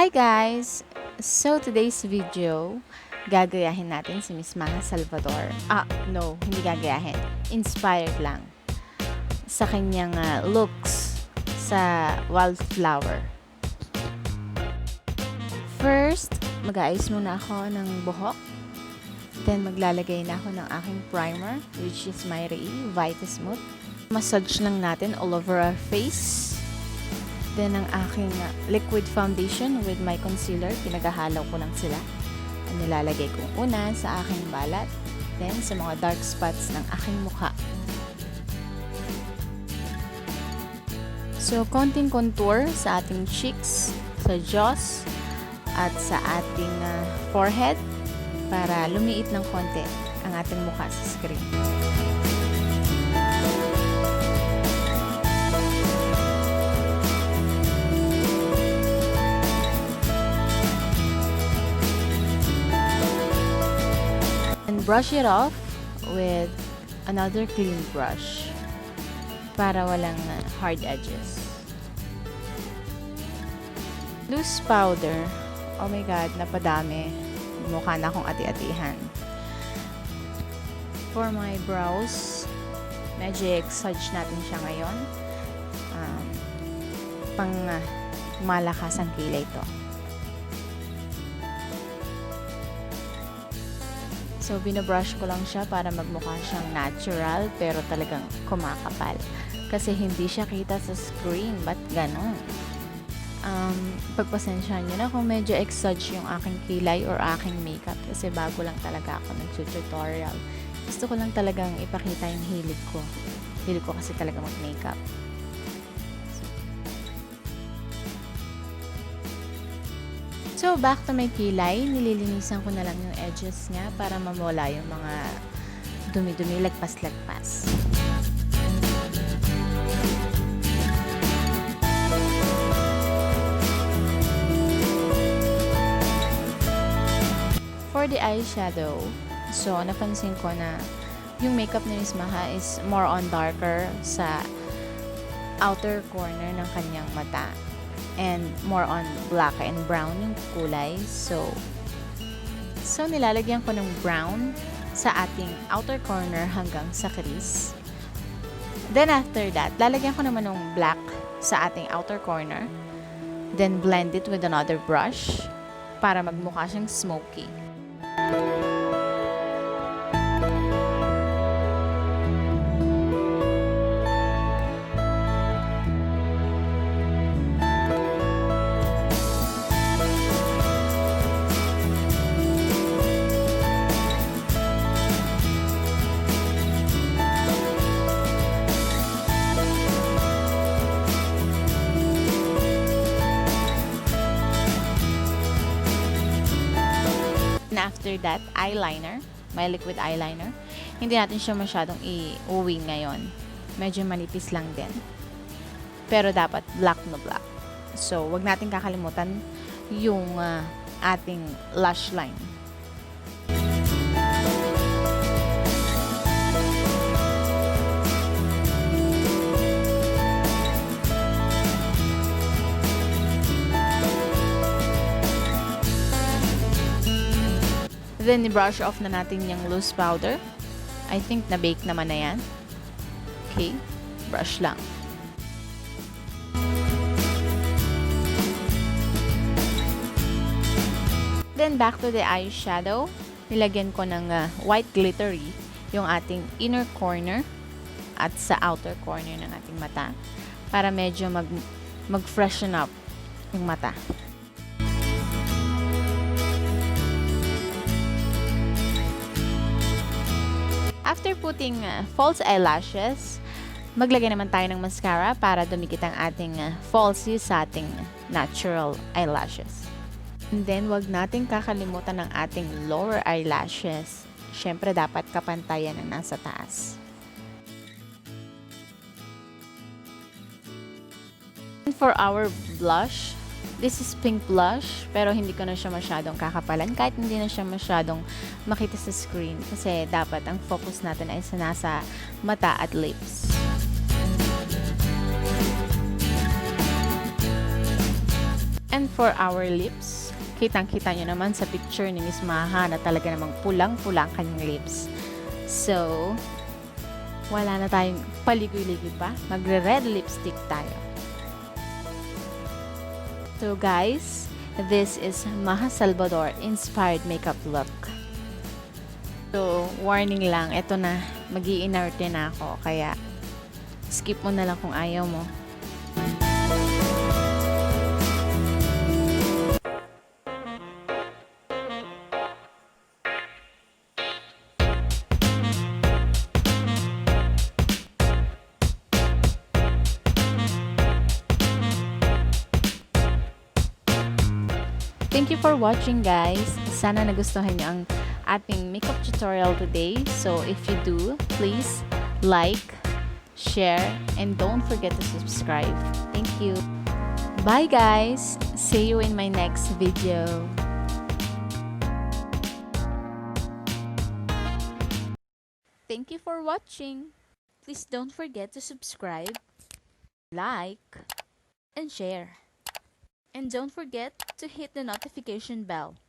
Hi guys! So today's video, gagayahin natin si Miss Maja Salvador. No, hindi gagayahin. Inspired lang sa kanyang looks sa wildflower. First, mag-aayos muna ako ng buhok. Then maglalagay na ako ng aking primer, which is my Vita Smooth. Massage lang natin all over our face. Then, ang aking liquid foundation with my concealer, pinaghahalaw ko lang sila. Ang nilalagay kong una sa aking balat, then sa mga dark spots ng aking mukha. So, konting contour sa ating cheeks, sa jaws, at sa ating forehead para lumiit ng konti ang ating mukha sa screen. And brush it off with another clean brush para walang hard edges. Loose powder. Oh my God, napadami. Mukha na akong ati-atihan. For my brows, medyo exage natin siya ngayon. Pang malakas ang kilay ito. So, binabrush ko lang siya para magmukha siyang natural pero talagang kumakapal. Kasi hindi siya kita sa screen. Ba't ganon? Pagpasensyahan nyo na kung medyo exage yung aking kilay or aking makeup kasi bago lang talaga ako nag-tutorial. Gusto ko lang talagang ipakita yung hilig ko. Hilig ko kasi talaga mag-makeup. So, back to my kilay, nililinisan ko na lang yung edges niya para mamula yung mga dumi-dumi, lagpas-lagpas. For the eyeshadow, so napansin ko na yung makeup ni Miss Maja is more on darker sa outer corner ng kanyang mata. And more on black and brown yung kulay. So nilalagyan ko ng brown sa ating outer corner hanggang sa crease. Then after that, lalagyan ko naman ng black sa ating outer corner. Then blend it with another brush para magmukha siyang smoky. After that, eyeliner, my liquid eyeliner. Hindi natin siya masyadong i-uwi ngayon. Medyo manipis lang din. Pero dapat black na black. So, wag natin kakalimutan yung ating lash line. Then, i-brush off na natin yung loose powder. I think na-bake naman na yan. Okay. Brush lang. Then, back to the eyeshadow. Nilagyan ko ng white glittery yung ating inner corner at sa outer corner ng ating mata para medyo mag-freshen up yung mata. After putting false eyelashes, maglagay naman tayo ng mascara para dumikit ang ating falsies sa ating natural eyelashes. And then, wag natin kakalimutan ng ating lower eyelashes. Syempre, dapat kapantayan ang nasa taas. And for our blush, this is pink blush, pero hindi ko na siya masyadong kakapalan kahit hindi na siya masyadong makita sa screen kasi dapat ang focus natin ay sa nasa mata at lips. And for our lips, kitang-kita nyo naman sa picture ni Miss Maja na talaga namang pulang-pulang kanyang lips. So, wala na tayong paligoy-ligoy pa. Magre-red lipstick tayo. So guys, this is Maja Salvador inspired makeup look. So, warning lang, eto na, mag-i-inarte na ako, kaya skip mo na lang kung ayaw mo. Thank you for watching, guys. Sana nagustuhan niyo ang ating makeup tutorial today. So if you do, please like, share, and don't forget to subscribe. Thank you. Bye, guys. See you in my next video. Thank you for watching. Please don't forget to subscribe, like, and share. And don't forget to hit the notification bell.